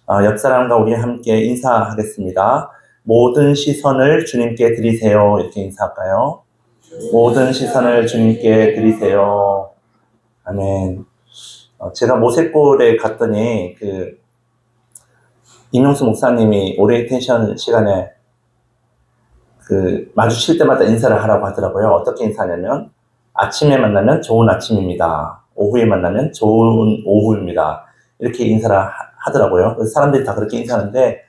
옆 사람과 우리 함께 인사하겠습니다. 모든 시선을 주님께 드리세요. 이렇게 인사할까요? 모든 시선을 주님께 드리세요. 아멘. 제가 모세골에 갔더니 임용수 목사님이 오리엔테이션 시간에 마주칠 때마다 인사를 하라고 하더라고요. 어떻게 인사하냐면 아침에 만나면 좋은 아침입니다. 오후에 만나면 좋은 오후입니다. 이렇게 인사를 하더라고요. 그래서 사람들이 다 그렇게 인사하는데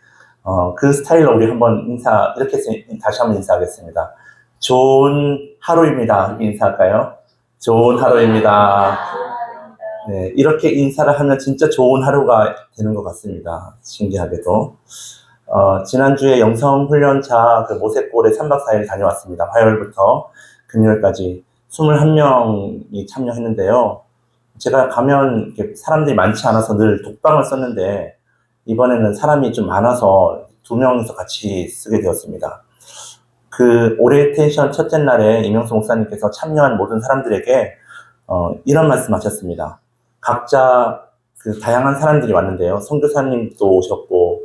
그 스타일로 우리 한번 이렇게 해서 다시 한번 인사하겠습니다. 좋은 하루입니다. 이렇게 인사할까요? 좋은 하루입니다. 네, 이렇게 인사를 하면 진짜 좋은 하루가 되는 것 같습니다. 신기하게도. 지난주에 영성훈련차 모세골에 3박 4일 다녀왔습니다. 화요일부터 금요일까지 21명이 참여했는데요. 제가 가면 사람들이 많지 않아서 늘 독방을 썼는데 이번에는 사람이 좀 많아서 2명이서 같이 쓰게 되었습니다. 오리엔테이션 첫째 날에 임영수 목사님께서 참여한 모든 사람들에게 이런 말씀 하셨습니다. 각자 다양한 사람들이 왔는데요. 선교사님도 오셨고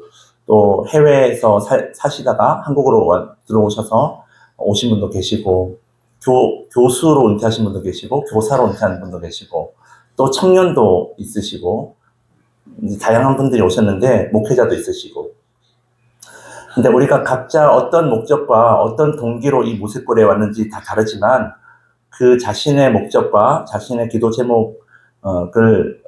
또 해외에서 사시다가 한국으로 들어오셔서 오신 분도 계시고 교수로 은퇴하신 분도 계시고 교사로 은퇴한 분도 계시고 또 청년도 있으시고 다양한 분들이 오셨는데 목회자도 있으시고 근데 우리가 각자 어떤 목적과 어떤 동기로 이 모세골에 왔는지 다 다르지만 그 자신의 목적과 자신의 기도 제목을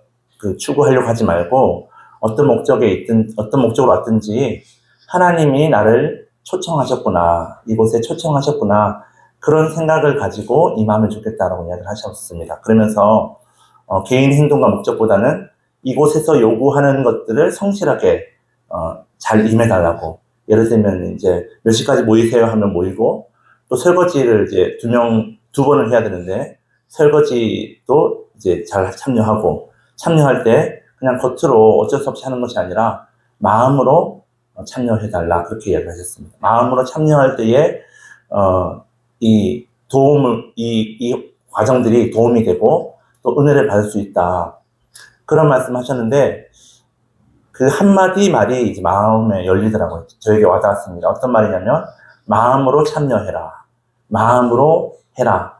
추구하려고 하지 말고 어떤 목적으로 왔든지 하나님이 나를 초청하셨구나, 이곳에 초청하셨구나, 그런 생각을 가지고 임하면 좋겠다라고 이야기를 하셨습니다. 그러면서 개인 행동과 목적보다는 이곳에서 요구하는 것들을 성실하게 잘 임해달라고. 예를 들면 이제 몇 시까지 모이세요 하면 모이고, 또 설거지를 이제 두 번을 해야 되는데 설거지도 이제 잘 참여할 때 그냥 겉으로 어쩔 수 없이 하는 것이 아니라 마음으로 참여해달라, 그렇게 이야기하셨습니다. 마음으로 참여할 때에 이 과정들이 도움이 되고 또 은혜를 받을 수 있다, 그런 말씀하셨는데 그 한마디 말이 이제 마음에 열리더라고요. 저에게 와닿았습니다. 어떤 말이냐면 마음으로 참여해라, 마음으로 해라.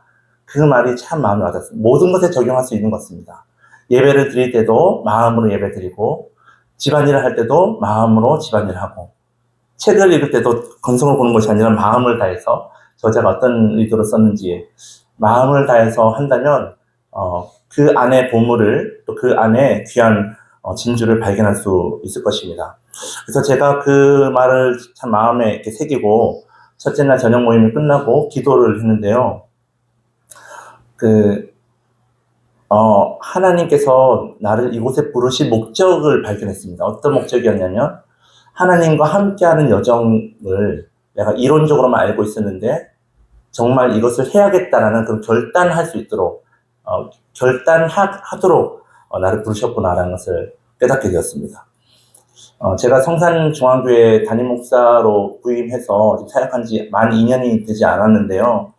그 말이 참 마음에 와닿습니다. 모든 것에 적용할 수 있는 것입니다. 예배를 드릴 때도 마음으로 예배 드리고, 집안일을 할 때도 마음으로 집안일을 하고, 책을 읽을 때도 건성을 보는 것이 아니라 마음을 다해서 저자가 어떤 의도로 썼는지 마음을 다해서 한다면 그 안에 보물을, 또 그 안에 귀한 진주를 발견할 수 있을 것입니다. 그래서 제가 그 말을 참 마음에 이렇게 새기고 첫째 날 저녁 모임이 끝나고 기도를 했는데요. 하나님께서 나를 이곳에 부르신 목적을 발견했습니다. 어떤 목적이었냐면 하나님과 함께하는 여정을 내가 이론적으로만 알고 있었는데 정말 이것을 해야겠다라는 그런 결단할 수 있도록 결단하도록 나를 부르셨구나라는 것을 깨닫게 되었습니다. 제가 성산중앙교회 담임 목사로 부임해서 사역한 지 만 2년이 되지 않았는데요.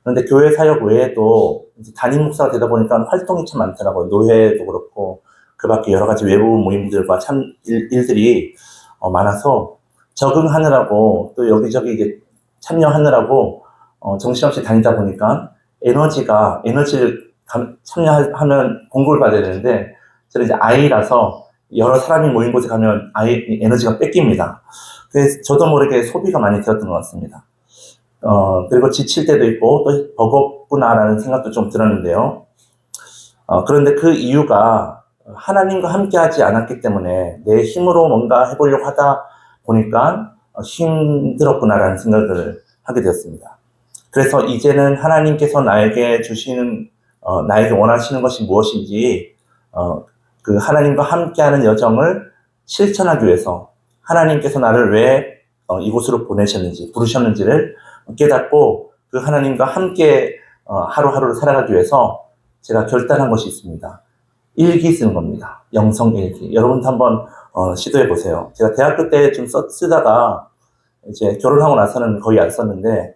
그런데 교회 사역 외에도 담임 목사가 되다 보니까 활동이 참 많더라고요. 노회도 그렇고 그 밖에 여러 가지 외부 모임들과 참 일들이 많아서 적응하느라고 또 여기저기 이제 참여하느라고 정신없이 다니다 보니까 에너지를 참여하면 공급을 받아야 되는데 저는 이제 I라서 여러 사람이 모인 곳에 가면 에너지가 뺏깁니다. 그래서 저도 모르게 소비가 많이 되었던 것 같습니다. 그리고 지칠 때도 있고 또 버겁구나라는 생각도 좀 들었는데요. 그런데 그 이유가 하나님과 함께 하지 않았기 때문에 내 힘으로 뭔가 해보려고 하다 보니까 힘들었구나라는 생각을 하게 되었습니다. 그래서 이제는 하나님께서 나에게 원하시는 것이 무엇인지 그 하나님과 함께하는 여정을 실천하기 위해서 하나님께서 나를 왜 이곳으로 부르셨는지를 깨닫고 그 하나님과 함께 하루하루를 살아가기 위해서 제가 결단한 것이 있습니다. 일기 쓰는 겁니다. 영성일기. 여러분도 한번 시도해 보세요. 제가 대학교 때 좀 쓰다가 이제 결혼하고 나서는 거의 안 썼는데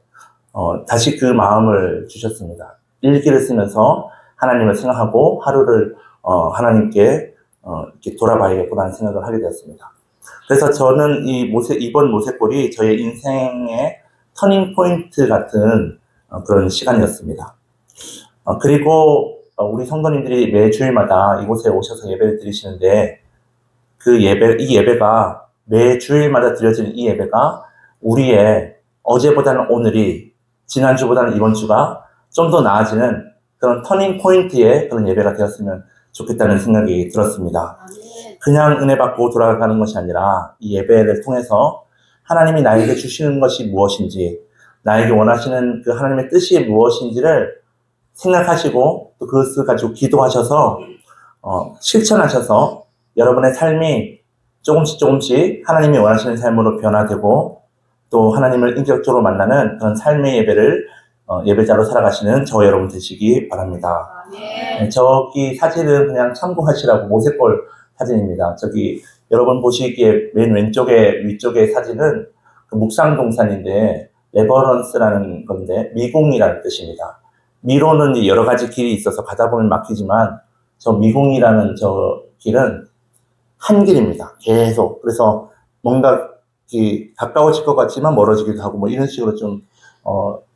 다시 그 마음을 주셨습니다. 일기를 쓰면서 하나님을 생각하고 하루를 하나님께 이렇게 돌아봐야겠구나는 생각을 하게 되었습니다. 그래서 저는 이번 모세골이 저의 인생의 터닝 포인트 같은 그런 시간이었습니다. 그리고 우리 성도님들이 매 주일마다 이곳에 오셔서 예배를 드리시는데 이 예배가 매 주일마다 드려지는 이 예배가 우리의 어제보다는 오늘이, 지난주보다는 이번 주가 좀 더 나아지는 그런 터닝 포인트의 그런 예배가 되었으면 좋겠다는 생각이 들었습니다. 그냥 은혜 받고 돌아가는 것이 아니라 이 예배를 통해서 하나님이 나에게 주시는 것이 무엇인지, 나에게 원하시는 그 하나님의 뜻이 무엇인지를 생각하시고 또 그것을 가지고 기도하셔서 실천하셔서 여러분의 삶이 조금씩 하나님이 원하시는 삶으로 변화되고 또 하나님을 인격적으로 만나는 그런 삶의 예배를 예배자로 살아가시는 저와 여러분 되시기 바랍니다. 네, 저기 사진은 그냥 참고하시라고 모세골 사진입니다. 저기 여러분 보시기에 맨 위쪽에 사진은 그 묵상동산인데 레버런스라는 건데 미궁이라는 뜻입니다. 미로는 여러 가지 길이 있어서 가다 보면 막히지만 저 미궁이라는 저 길은 한 길입니다. 계속. 그래서 뭔가 가까워질 것 같지만 멀어지기도 하고 뭐 이런 식으로 좀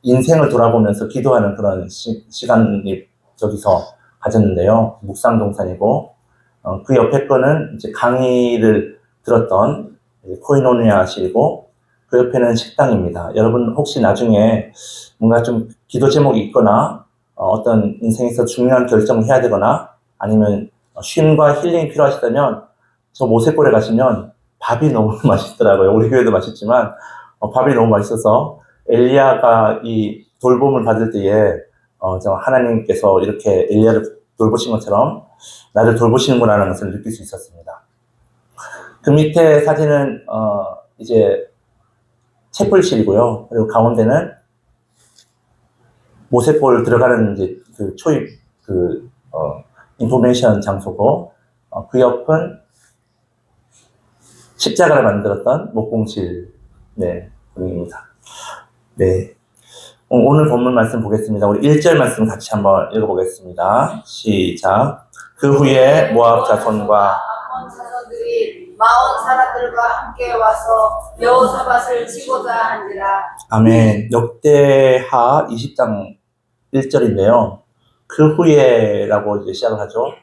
인생을 돌아보면서 기도하는 그런 시간이 저기서 가졌는데요. 묵상동산이고 그 옆에 거는 이제 강의를 들었던 코이노니아실이고 그 옆에는 식당입니다. 여러분 혹시 나중에 뭔가 좀 기도 제목이 있거나 어떤 인생에서 중요한 결정을 해야 되거나 아니면 쉼과 힐링이 필요하시다면 저 모세골에 가시면 밥이 너무 맛있더라고요. 우리 교회도 맛있지만 밥이 너무 맛있어서 엘리야가 이 돌봄을 받을 때에 하나님께서 이렇게 엘리야를 돌보신 것처럼 나를 돌보시는구나라는 것을 느낄 수 있었습니다. 그 밑에 사진은 이제 채플실이고요. 그리고 가운데는 모세골 들어가는 이제 그 초입 인포메이션 장소고 그 옆은 십자가를 만들었던 목공실 분위기입니다. 네. 오늘 본문 말씀 보겠습니다. 우리 1절 말씀 같이 한번 읽어보겠습니다. 시작. 그 후에 모압 자손과 암몬 자손들이 마온 사람들과 함께 와서 여호사밧을 치고자 한지라. 아멘. 역대하 20장 1절인데요. 그 후에라고 이제 시작을 하죠.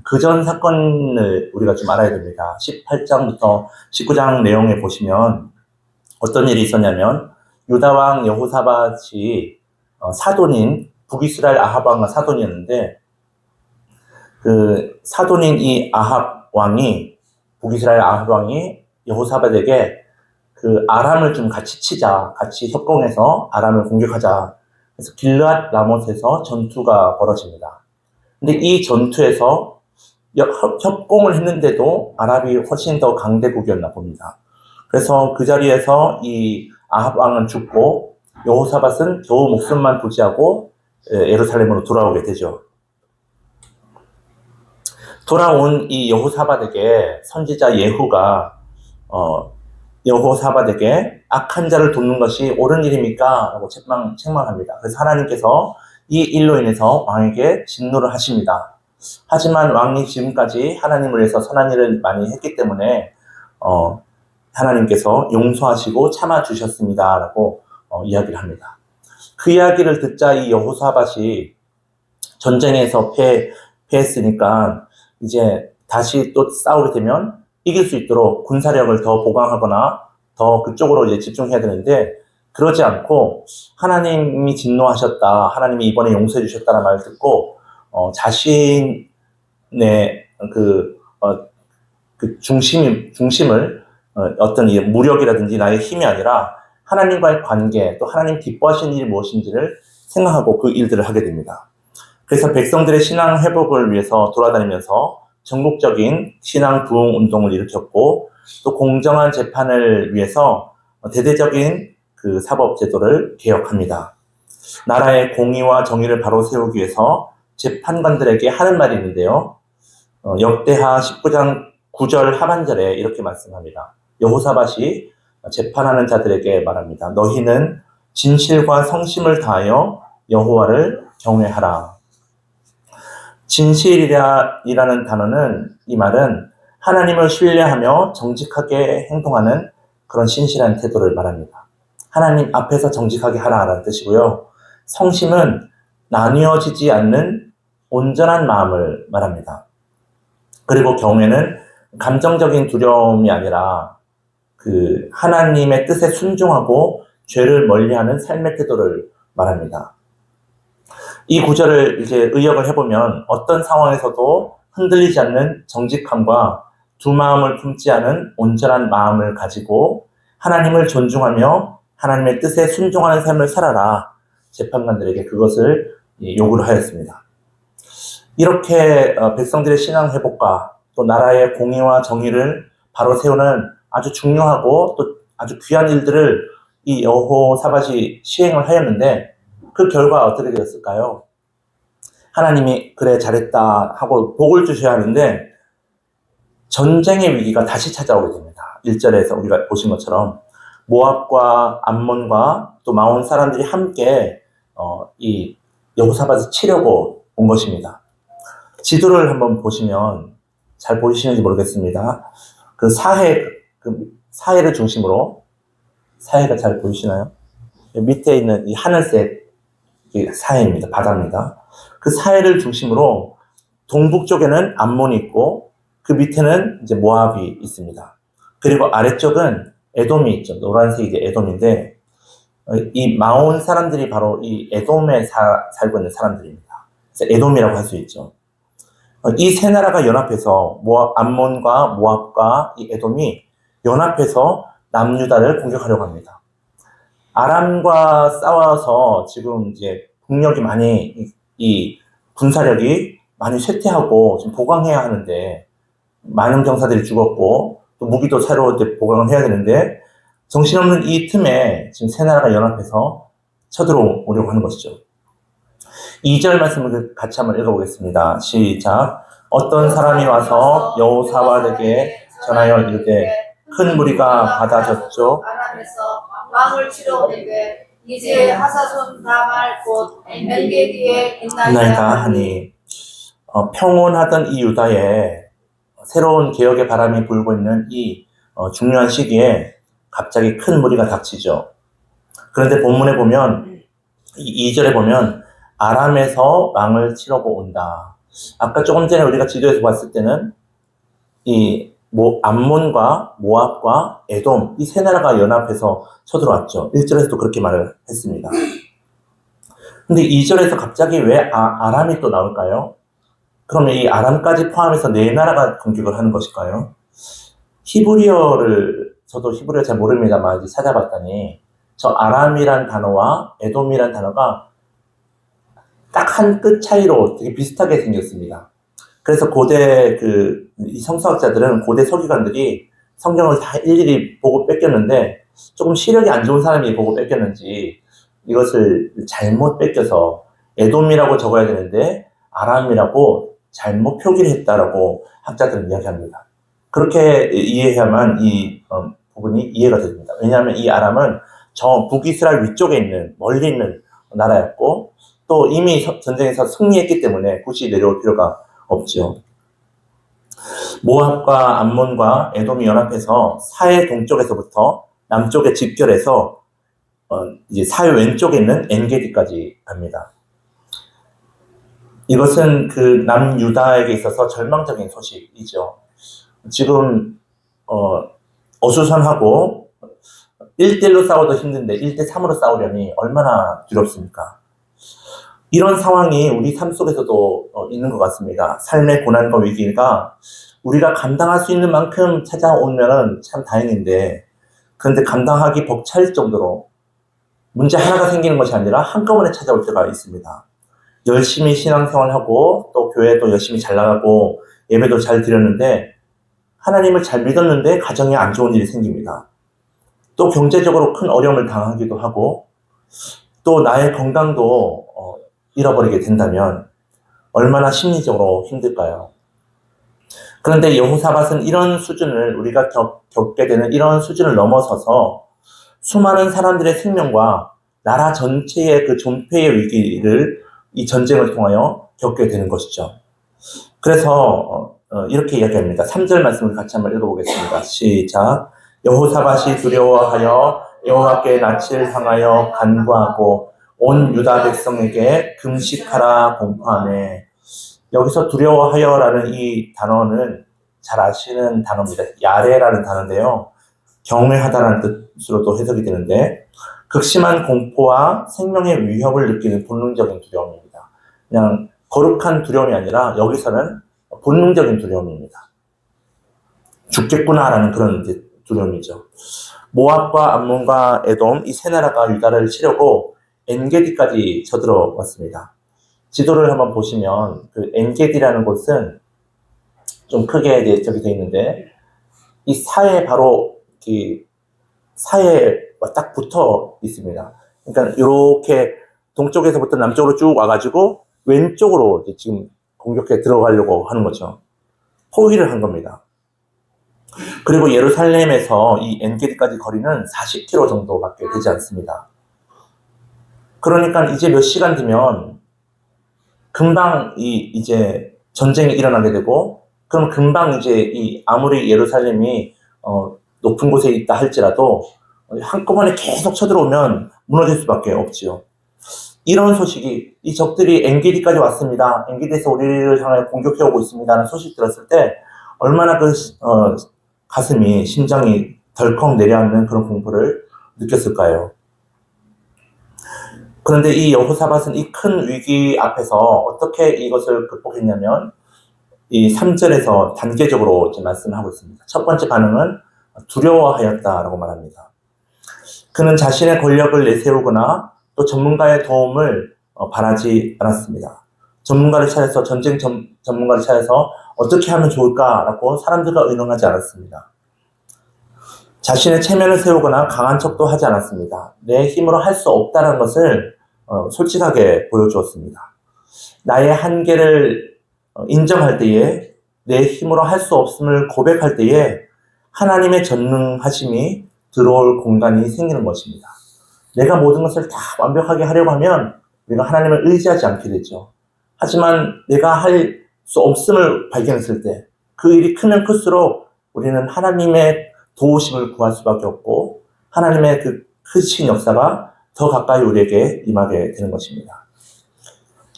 그 전 사건을 우리가 좀 알아야 됩니다. 18장부터 19장 내용에 보시면 어떤 일이 있었냐면 유다왕 여호사밧이 사돈인 북이스라엘 아합 왕과 사돈이었는데 그 사돈인 이 아합 왕이 북이스라엘 아합 왕이 여호사밧에게 그 아람을 좀 같이 치자, 같이 협공해서 아람을 공격하자. 그래서 길르앗 라못에서 전투가 벌어집니다. 근데 이 전투에서 협공을 했는데도 아랍이 훨씬 더 강대국이었나 봅니다. 그래서 그 자리에서 이 아합 왕은 죽고 여호사밧은 겨우 목숨만 부지하고 예루살렘으로 돌아오게 되죠. 돌아온 이 여호사밧에게 선지자 예후가 여호사밧에게 악한 자를 돕는 것이 옳은 일입니까? 라고 책망합니다. 그래서 하나님께서 이 일로 인해서 왕에게 진노를 하십니다. 하지만 왕이 지금까지 하나님을 위해서 선한 일을 많이 했기 때문에 하나님께서 용서하시고 참아주셨습니다. 라고 이야기를 합니다. 그 이야기를 듣자 이 여호사밧이 전쟁에서 패했으니까 이제 다시 또 싸우게 되면 이길 수 있도록 군사력을 더 보강하거나 더 그쪽으로 이제 집중해야 되는데 그러지 않고 하나님이 진노하셨다, 하나님이 이번에 용서해 주셨다는 말을 듣고 자신의 그 중심을 어떤 무력이라든지 나의 힘이 아니라 하나님과의 관계, 또 하나님 기뻐하시는 일이 무엇인지를 생각하고 그 일들을 하게 됩니다. 그래서 백성들의 신앙 회복을 위해서 돌아다니면서 전국적인 신앙 부흥 운동을 일으켰고 또 공정한 재판을 위해서 대대적인 그 사법 제도를 개혁합니다. 나라의 공의와 정의를 바로 세우기 위해서 재판관들에게 하는 말이 있는데요. 역대하 19장 9절 하반절에 이렇게 말씀합니다. 여호사밧이 재판하는 자들에게 말합니다. 너희는 진실과 성심을 다하여 여호와를 경외하라. 진실이라는 단어는 이 말은 하나님을 신뢰하며 정직하게 행동하는 그런 신실한 태도를 말합니다. 하나님 앞에서 정직하게 하라라는 뜻이고요. 성심은 나뉘어지지 않는 온전한 마음을 말합니다. 그리고 경외는 감정적인 두려움이 아니라 그 하나님의 뜻에 순종하고 죄를 멀리하는 삶의 태도를 말합니다. 이 구절을 이제 의역을 해보면 어떤 상황에서도 흔들리지 않는 정직함과 두 마음을 품지 않은 온전한 마음을 가지고 하나님을 존중하며 하나님의 뜻에 순종하는 삶을 살아라. 재판관들에게 그것을 요구를 하였습니다. 이렇게 백성들의 신앙 회복과 또 나라의 공의와 정의를 바로 세우는 아주 중요하고 또 아주 귀한 일들을 이 여호사밧이 시행을 하였는데 그 결과 어떻게 되었을까요? 하나님이 그래 잘했다 하고 복을 주셔야 하는데 전쟁의 위기가 다시 찾아오게 됩니다. 1절에서 우리가 보신 것처럼 모압과 암몬과 또 마온 사람들이 함께 이 여호사밧을 치려고 온 것입니다. 지도를 한번 보시면 잘 보이시는지 모르겠습니다. 그 사해를 중심으로 사해가 잘 보이시나요? 밑에 있는 이 하늘색 사해입니다. 바다입니다. 그 사해를 중심으로 동북 쪽에는 암몬이 있고 그 밑에는 이제 모압이 있습니다. 그리고 아래쪽은 에돔이 있죠. 노란색이 이제 에돔인데 이 마온 사람들이 바로 이 에돔에 살고 있는 사람들입니다. 그래서 에돔이라고 할 수 있죠. 이 세 나라가 연합해서 암몬과 모압과 이 에돔이 연합해서 남유다를 공격하려고 합니다. 아람과 싸워서 지금 이제 국력이 많이 이 군사력이 많이 쇠퇴하고 지금 보강해야 하는데 많은 병사들이 죽었고 또 무기도 새로 이제 보강을 해야 되는데 정신없는 이 틈에 지금 세 나라가 연합해서 쳐들어오려고 하는 것이죠. 2절 말씀을 같이 한번 읽어보겠습니다. 시작. 어떤 사람이 와서 여호사밧에게 전하여 이르되 큰 무리가 바다 저쪽 아람에서 왕을 치러 오는데 이제 하사손 다말 곧 엔게디에 있나이다 하니 평온하던 이 유다에 새로운 개혁의 바람이 불고 있는 이 중요한 시기에 갑자기 큰 무리가 닥치죠. 그런데 본문에 보면 2절에 보면 아람에서 왕을 치러고 온다. 아까 조금 전에 우리가 지도에서 봤을 때는 이 암몬과 모압과 에돔 이 세 나라가 연합해서 쳐들어왔죠. 1절에서도 그렇게 말을 했습니다. 근데 2절에서 갑자기 왜 아람이 또 나올까요? 그러면 이 아람까지 포함해서 네 나라가 공격을 하는 것일까요? 저도 히브리어 잘 모릅니다만 이제 찾아봤더니 저 아람이란 단어와 에돔이란 단어가 딱 한 끗 차이로 되게 비슷하게 생겼습니다. 그래서 고대 이 성서학자들은 고대 서기관들이 성경을 다 일일이 보고 뺏겼는데 조금 시력이 안 좋은 사람이 보고 뺏겼는지 이것을 잘못 뺏겨서 에돔이라고 적어야 되는데 아람이라고 잘못 표기를 했다라고 학자들은 이야기합니다. 그렇게 이해해야만 이 부분이 이해가 됩니다. 왜냐하면 이 아람은 저 북이스라엘 위쪽에 있는 멀리 있는 나라였고 또 이미 전쟁에서 승리했기 때문에 굳이 내려올 필요가 없죠. 모압과 암몬과 에돔이 연합해서 사해 동쪽에서부터 남쪽에 집결해서 이제 사해 왼쪽에 있는 엔게디까지 갑니다. 이것은 그 남유다에게 있어서 절망적인 소식이죠. 지금 어수선하고 1대1로 싸워도 힘든데 1대3으로 싸우려니 얼마나 두렵습니까? 이런 상황이 우리 삶 속에서도 있는 것 같습니다. 삶의 고난과 위기가 우리가 감당할 수 있는 만큼 찾아오면 참 다행인데 그런데 감당하기 벅찰 정도로 문제 하나가 생기는 것이 아니라 한꺼번에 찾아올 때가 있습니다. 열심히 신앙생활하고 또 교회도 열심히 잘 나가고 예배도 잘 드렸는데 하나님을 잘 믿었는데 가정에 안 좋은 일이 생깁니다. 또 경제적으로 큰 어려움을 당하기도 하고 또 나의 건강도 잃어버리게 된다면 얼마나 심리적으로 힘들까요? 그런데 여호사밧은 이런 수준을 우리가 겪게 되는 이런 수준을 넘어서서 수많은 사람들의 생명과 나라 전체의 그 존폐의 위기를 이 전쟁을 통하여 겪게 되는 것이죠. 그래서 이렇게 이야기합니다. 3절 말씀을 같이 한번 읽어보겠습니다. 시작. 여호사밧이 두려워하여 여호와께 낯을 향하여 간구하고 온 유다 백성에게 금식하라 공포하네. 여기서 두려워하여라는 이 단어는 잘 아시는 단어입니다. 야레라는 단어인데요. 경외하다라는 뜻으로도 해석이 되는데 극심한 공포와 생명의 위협을 느끼는 본능적인 두려움입니다. 그냥 거룩한 두려움이 아니라 여기서는 본능적인 두려움입니다. 죽겠구나라는 그런 이제 두려움이죠. 모압과 암몬과 에돔 이 세 나라가 유다를 치려고 엔게디까지 쳐들어왔습니다. 지도를 한번 보시면 그 엔게디라는 곳은 좀 크게 이제 저기 돼 있는데 이 사해 바로 사해에 딱 붙어 있습니다. 그러니까 이렇게 동쪽에서부터 남쪽으로 쭉 와가지고 왼쪽으로 이제 지금 공격해 들어가려고 하는 거죠. 포위를 한 겁니다. 그리고 예루살렘에서 이 엔게디까지 거리는 40km 정도밖에 되지 않습니다. 그러니까 이제 몇 시간 뒤면 금방 이제 전쟁이 일어나게 되고, 그럼 금방 이제 아무리 예루살렘이 높은 곳에 있다 할지라도 한꺼번에 계속 쳐들어오면 무너질 수밖에 없지요. 이런 소식이, 이 적들이 엔게디까지 왔습니다. 엔게디에서 우리를 향해 공격해오고 있습니다. 라는 소식 들었을 때 얼마나 가슴이, 심장이 덜컥 내려앉는 그런 공포를 느꼈을까요? 그런데 이 여호사밧은 이 큰 위기 앞에서 어떻게 이것을 극복했냐면 이 3절에서 단계적으로 이제 말씀하고 있습니다. 첫 번째 반응은 두려워하였다라고 말합니다. 그는 자신의 권력을 내세우거나 또 전문가의 도움을 바라지 않았습니다. 전문가를 찾아서 전쟁 전문가를 찾아서 어떻게 하면 좋을까라고 사람들과 의논하지 않았습니다. 자신의 체면을 세우거나 강한 척도 하지 않았습니다. 내 힘으로 할 수 없다는 것을 솔직하게 보여주었습니다. 나의 한계를 인정할 때에, 내 힘으로 할 수 없음을 고백할 때에 하나님의 전능하심이 들어올 공간이 생기는 것입니다. 내가 모든 것을 다 완벽하게 하려고 하면 우리가 하나님을 의지하지 않게 되죠. 하지만 내가 할 수 없음을 발견했을 때 그 일이 크면 클수록 우리는 하나님의 도우심을 구할 수밖에 없고 하나님의 그 크신 역사가 더 가까이 우리에게 임하게 되는 것입니다.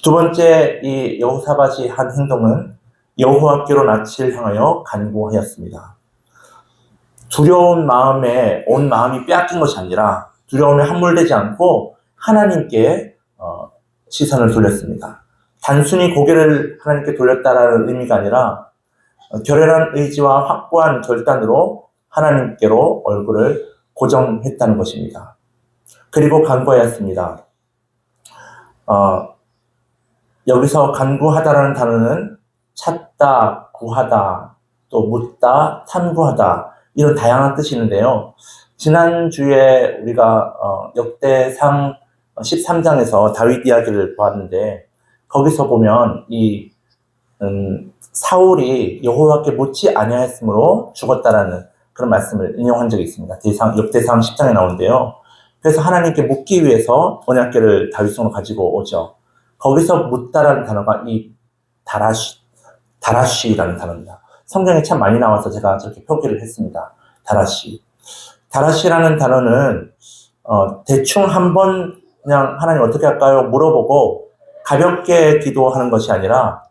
두 번째, 이 여호사밧이 한 행동은 여호와께로 낯을 향하여 간구하였습니다. 두려운 마음에 온 마음이 빼앗긴 것이 아니라 두려움에 함몰되지 않고 하나님께 시선을 돌렸습니다. 단순히 고개를 하나님께 돌렸다라는 의미가 아니라 결연한 의지와 확고한 결단으로 하나님께로 얼굴을 고정했다는 것입니다. 그리고 간구하였습니다. 여기서 간구하다라는 단어는 찾다, 구하다, 또 묻다, 탐구하다 이런 다양한 뜻이 있는데요. 지난주에 우리가 역대상 13장에서 다윗 이야기를 보았는데 거기서 보면 사울이 여호와께 묻지 아니하였으므로 죽었다라는 그런 말씀을 인용한 적이 있습니다. 역대상 10장에 나오는데요. 그래서 하나님께 묻기 위해서 언약궤를 다윗성으로 가지고 오죠. 거기서 묻다라는 단어가 이 다라쉬라는 단어입니다. 성경에 참 많이 나와서 제가 저렇게 표기를 했습니다. 다라쉬라는 단어는 대충 한번 그냥 하나님 어떻게 할까요? 물어보고 가볍게 기도하는 것이 아니라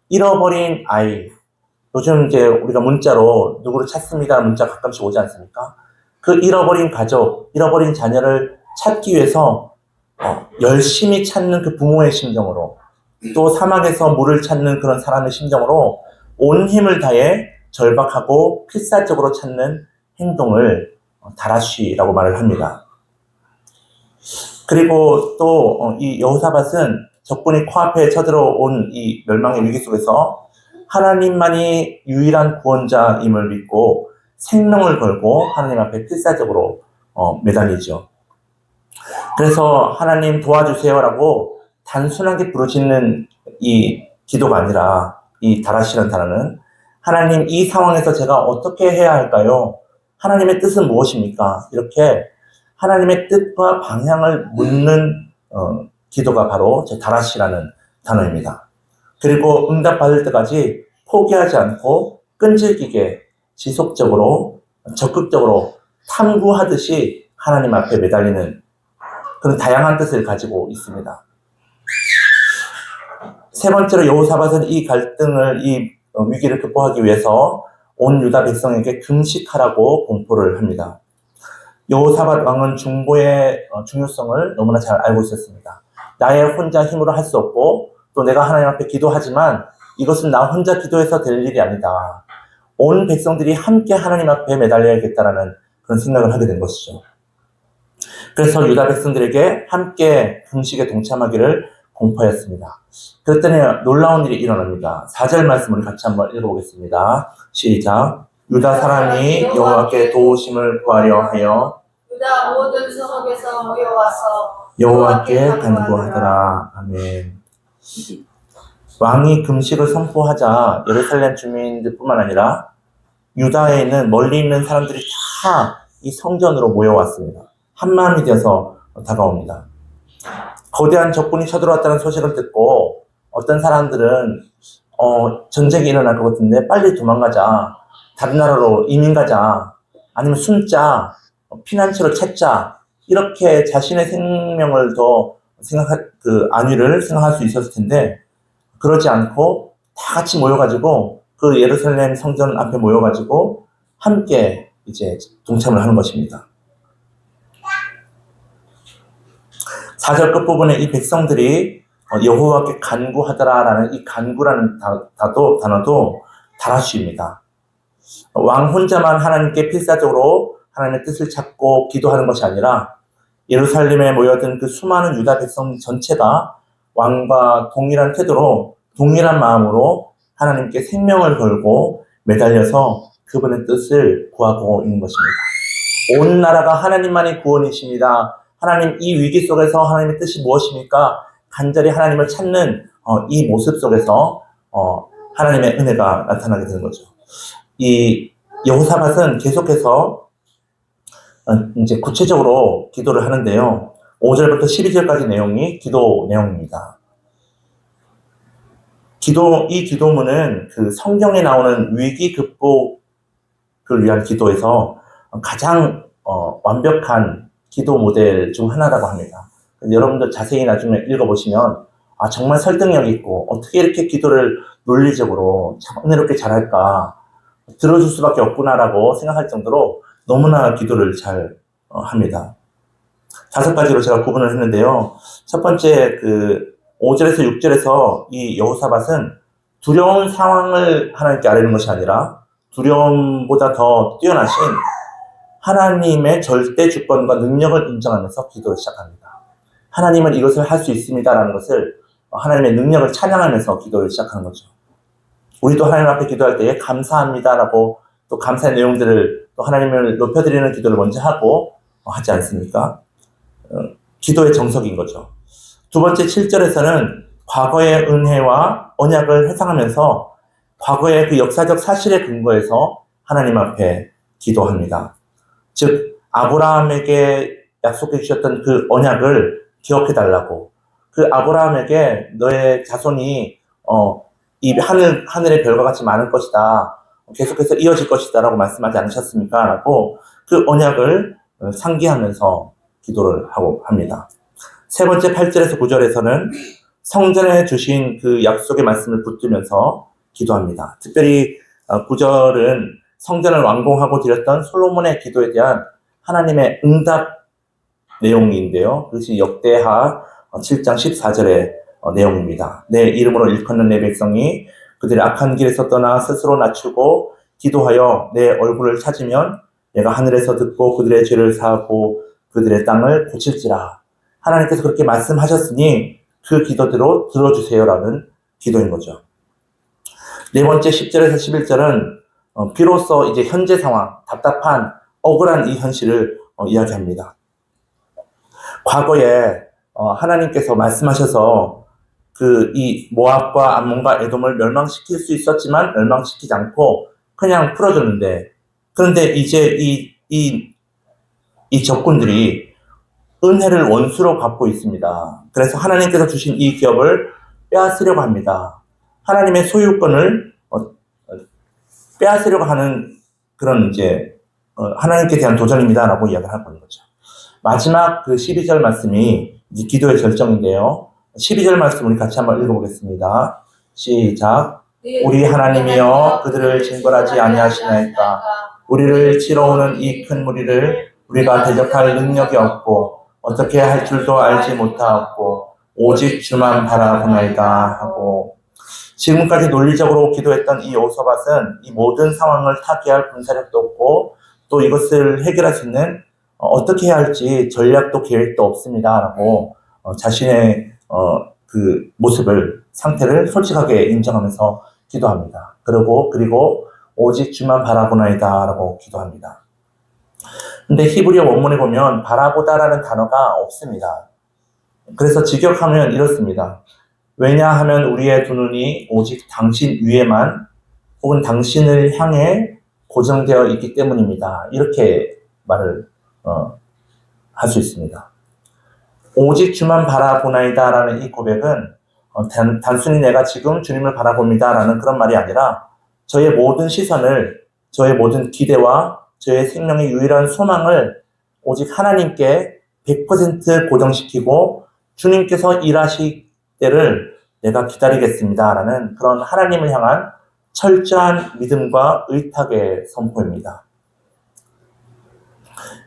잃어버린 아이, 요즘 이제 우리가 문자로 누구를 찾습니다 문자 가끔씩 오지 않습니까? 그 잃어버린 가족, 잃어버린 자녀를 찾기 위해서 열심히 찾는 그 부모의 심정으로, 또 사막에서 물을 찾는 그런 사람의 심정으로 온 힘을 다해 절박하고 필사적으로 찾는 행동을 다라쉬라고 말을 합니다. 그리고 또 이 여호사밧은 적군이 코앞에 쳐들어온 이 멸망의 위기 속에서 하나님만이 유일한 구원자임을 믿고 생명을 걸고 하나님 앞에 필사적으로 매달리죠. 그래서 하나님 도와주세요라고 단순하게 부르짖는 이 기도가 아니라 이 다라쉬라는 단어는 하나님 이 상황에서 제가 어떻게 해야 할까요? 하나님의 뜻은 무엇입니까? 이렇게 하나님의 뜻과 방향을 묻는 기도가 바로 다라쉬라는 단어입니다. 그리고 응답받을 때까지 포기하지 않고 끈질기게 지속적으로 적극적으로 탐구하듯이 하나님 앞에 매달리는 그런 다양한 뜻을 가지고 있습니다. 세 번째로 여호사밧은 이 갈등을, 이 위기를 극복하기 위해서 온 유다 백성에게 금식하라고 공포를 합니다. 여호사밧 왕은 중보의 중요성을 너무나 잘 알고 있었습니다. 나의 혼자 힘으로 할 수 없고 또 내가 하나님 앞에 기도하지만 이것은 나 혼자 기도해서 될 일이 아니다. 온 백성들이 함께 하나님 앞에 매달려야겠다라는 그런 생각을 하게 된 것이죠. 그래서 유다 백성들에게 함께 금식에 동참하기를 공포했습니다. 그랬더니 놀라운 일이 일어납니다. 4절 말씀을 같이 한번 읽어보겠습니다. 시작. 유다 사람이 여호와께 도우심을 구하려 하여 유다 모든 성읍에서 모여와서 여호와께 간구하더라. 아멘. 왕이 금식을 선포하자 예루살렘 주민들뿐만 아니라 유다에 있는 멀리 있는 사람들이 다 이 성전으로 모여왔습니다. 한마음이 되어서 다가옵니다. 거대한 적군이 쳐들어왔다는 소식을 듣고 어떤 사람들은 전쟁이 일어날 것 같은데 빨리 도망가자, 다른 나라로 이민 가자, 아니면 숨자, 피난처를 찾자, 이렇게 자신의 생명을 더 안위를 생각할 수 있었을 텐데 그러지 않고 다 같이 모여가지고 그 예루살렘 성전 앞에 모여가지고 함께 이제 동참을 하는 것입니다. 4절 끝부분에 이 백성들이 여호와께 간구하더라라는 이 간구라는 단어도 다라쉬입니다. 왕 혼자만 하나님께 필사적으로 하나님의 뜻을 찾고 기도하는 것이 아니라 예루살렘에 모여든 그 수많은 유다 백성 전체가 왕과 동일한 태도로 동일한 마음으로 하나님께 생명을 걸고 매달려서 그분의 뜻을 구하고 있는 것입니다. 온 나라가 하나님만이 구원이십니다. 하나님, 이 위기 속에서 하나님의 뜻이 무엇입니까? 간절히 하나님을 찾는 이 모습 속에서 하나님의 은혜가 나타나게 되는 거죠. 이 여호사밧은 계속해서 이제 구체적으로 기도를 하는데요. 5절부터 12절까지 내용이 기도 내용입니다. 이 기도문은 그 성경에 나오는 위기 극복을 위한 기도에서 가장 완벽한 기도 모델 중 하나라고 합니다. 여러분들 자세히 나중에 읽어보시면 정말 설득력 있고 어떻게 이렇게 기도를 논리적으로 참 은혜롭게 잘할까, 들어줄 수밖에 없구나라고 생각할 정도로 너무나 기도를 잘 합니다. 5가지로 제가 구분을 했는데요. 첫 번째 5절에서 6절에서 이 여호사밧은 두려운 상황을 하나님께 아뢰는 것이 아니라 두려움보다 더 뛰어나신 하나님의 절대 주권과 능력을 인정하면서 기도를 시작합니다. 하나님은 이것을 할 수 있습니다라는 것을 하나님의 능력을 찬양하면서 기도를 시작하는 거죠. 우리도 하나님 앞에 기도할 때에 감사합니다라고 또 감사의 내용들을 또 하나님을 높여드리는 기도를 먼저 하고 하지 않습니까? 기도의 정석인 거죠. 두 번째 7절에서는 과거의 은혜와 언약을 회상하면서 과거의 그 역사적 사실에 근거해서 하나님 앞에 기도합니다. 즉 아브라함에게 약속해 주셨던 그 언약을 기억해 달라고, 그 아브라함에게 너의 자손이 이 하늘의 별과 같이 많을 것이다, 계속해서 이어질 것이다 라고 말씀하지 않으셨습니까? 라고 그 언약을 상기하면서 기도를 하고 합니다. 세 번째 8절에서 9절에서는 성전에 주신 그 약속의 말씀을 붙들면서 기도합니다. 특별히 9절은 성전을 완공하고 드렸던 솔로몬의 기도에 대한 하나님의 응답 내용인데요. 그것이 역대하 7장 14절의 내용입니다. 내 이름으로 일컫는 내 백성이 그들의 악한 길에서 떠나 스스로 낮추고 기도하여 내 얼굴을 찾으면 내가 하늘에서 듣고 그들의 죄를 사하고 그들의 땅을 고칠지라. 하나님께서 그렇게 말씀하셨으니 그 기도대로 들어주세요라는 기도인 거죠. 네 번째 10절에서 11절은 비로소 이제 현재 상황, 답답한 억울한 이 현실을 이야기합니다. 과거에 하나님께서 말씀하셔서 이 모압과 암몬과 에돔을 멸망시킬 수 있었지만 멸망시키지 않고 그냥 풀어줬는데, 그런데 이제 이 적군들이 은혜를 원수로 갚고 있습니다. 그래서 하나님께서 주신 이 기업을 빼앗으려고 합니다. 하나님의 소유권을 빼앗으려고 하는 그런 이제 하나님께 대한 도전입니다라고 이야기를 하고 있는 거죠. 마지막 그 12절 말씀이 이제 기도의 결정인데요. 12절 말씀 우리 같이 한번 읽어보겠습니다. 시작. 우리 하나님이여 그들을 징벌하지 아니하시나이까. 우리를 치러오는 이 큰 무리를 우리가 대적할 능력이 없고 어떻게 할 줄도 알지 못하였고 오직 주만 바라보나이다 하고, 지금까지 논리적으로 기도했던 이 여호사밧은 이 모든 상황을 타개할 군사력도 없고 또 이것을 해결할 수 있는 어떻게 해야 할지 전략도 계획도 없습니다라고 자신의 그 모습을, 상태를 솔직하게 인정하면서 기도합니다. 그리고 오직 주만 바라보나이다라고 기도합니다. 근데 히브리어 원문에 보면 바라보다라는 단어가 없습니다. 그래서 직역하면 이렇습니다. 왜냐하면 우리의 두 눈이 오직 당신 위에만 혹은 당신을 향해 고정되어 있기 때문입니다. 이렇게 말을 할 수 있습니다. 오직 주만 바라보나이다라는 이 고백은 단순히 내가 지금 주님을 바라봅니다라는 그런 말이 아니라 저의 모든 시선을, 저의 모든 기대와 저의 생명의 유일한 소망을 오직 하나님께 100% 고정시키고 주님께서 일하실 때를 내가 기다리겠습니다라는 그런 하나님을 향한 철저한 믿음과 의탁의 선포입니다.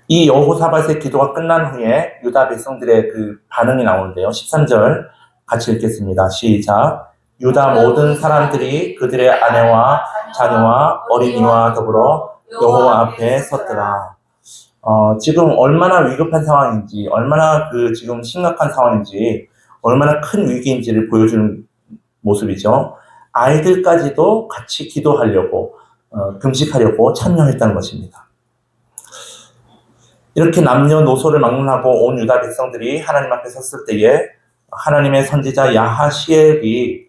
이 여호사밧의 기도가 끝난 후에 유다 백성들의 그 반응이 나오는데요. 13절 같이 읽겠습니다. 시작. 유다 모든 사람들이 그들의 아내와 자녀와 어린이와 더불어 여호와 앞에 섰더라. 지금 얼마나 위급한 상황인지, 얼마나 그 지금 심각한 상황인지, 얼마나 큰 위기인지를 보여주는 모습이죠. 아이들까지도 같이 기도하려고, 금식하려고 참여했다는 것입니다. 이렇게 남녀노소를 막론하고 온 유다 백성들이 하나님 앞에 섰을 때에 하나님의 선지자 야하시엘이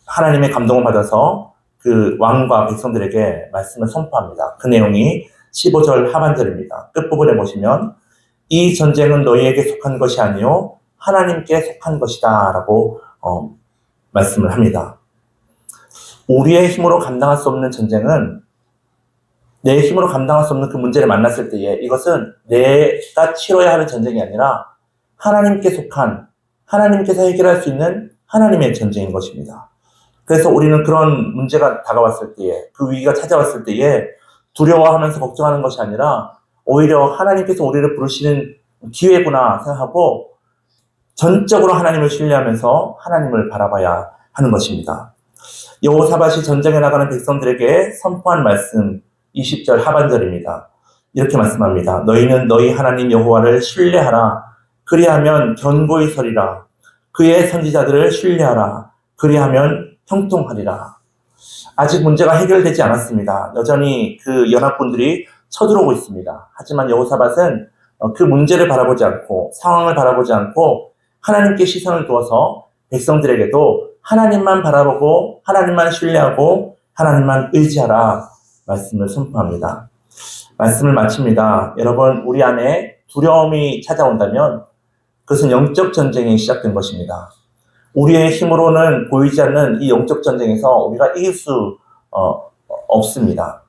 하나님의 감동을 받아서 그 왕과 백성들에게 말씀을 선포합니다. 그 내용이 15절 하반절입니다. 끝부분에 보시면 이 전쟁은 너희에게 속한 것이 아니요 하나님께 속한 것이다 라고 말씀을 합니다. 우리의 힘으로 감당할 수 없는 전쟁은, 내 힘으로 감당할 수 없는 그 문제를 만났을 때에 이것은 내가 치러야 하는 전쟁이 아니라 하나님께 속한, 하나님께서 해결할 수 있는 하나님의 전쟁인 것입니다. 그래서 우리는 그런 문제가 다가왔을 때에, 그 위기가 찾아왔을 때에 두려워하면서 걱정하는 것이 아니라 오히려 하나님께서 우리를 부르시는 기회구나 생각하고 전적으로 하나님을 신뢰하면서 하나님을 바라봐야 하는 것입니다. 여호사밧이 전쟁에 나가는 백성들에게 선포한 말씀 20절 하반절입니다. 이렇게 말씀합니다. 너희는 너희 하나님 여호와를 신뢰하라. 그리하면 견고히 서리라. 그의 선지자들을 신뢰하라. 그리하면 형통하리라. 아직 문제가 해결되지 않았습니다. 여전히 그 연합군들이 쳐들어오고 있습니다. 하지만 여호사밧은 그 문제를 바라보지 않고 상황을 바라보지 않고 하나님께 시선을 두어서 백성들에게도 하나님만 바라보고 하나님만 신뢰하고 하나님만 의지하라 말씀을 선포합니다. 말씀을 마칩니다. 여러분, 우리 안에 두려움이 찾아온다면 그것은 영적 전쟁이 시작된 것입니다. 우리의 힘으로는 보이지 않는 이 영적 전쟁에서 우리가 이길 수 없습니다.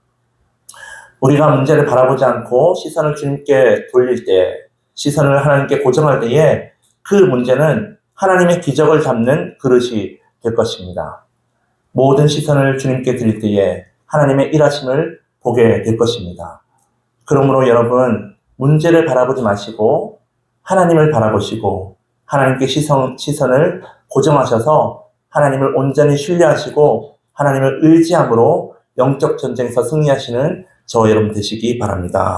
우리가 문제를 바라보지 않고 시선을 주님께 돌릴 때, 시선을 하나님께 고정할 때에 그 문제는 하나님의 기적을 담는 그릇이 될 것입니다. 모든 시선을 주님께 드릴 때에 하나님의 일하심을 보게 될 것입니다. 그러므로 여러분, 문제를 바라보지 마시고 하나님을 바라보시고 하나님께 시선을 고정하셔서 하나님을 온전히 신뢰하시고 하나님을 의지함으로 영적 전쟁에서 승리하시는 저와 여러분 되시기 바랍니다.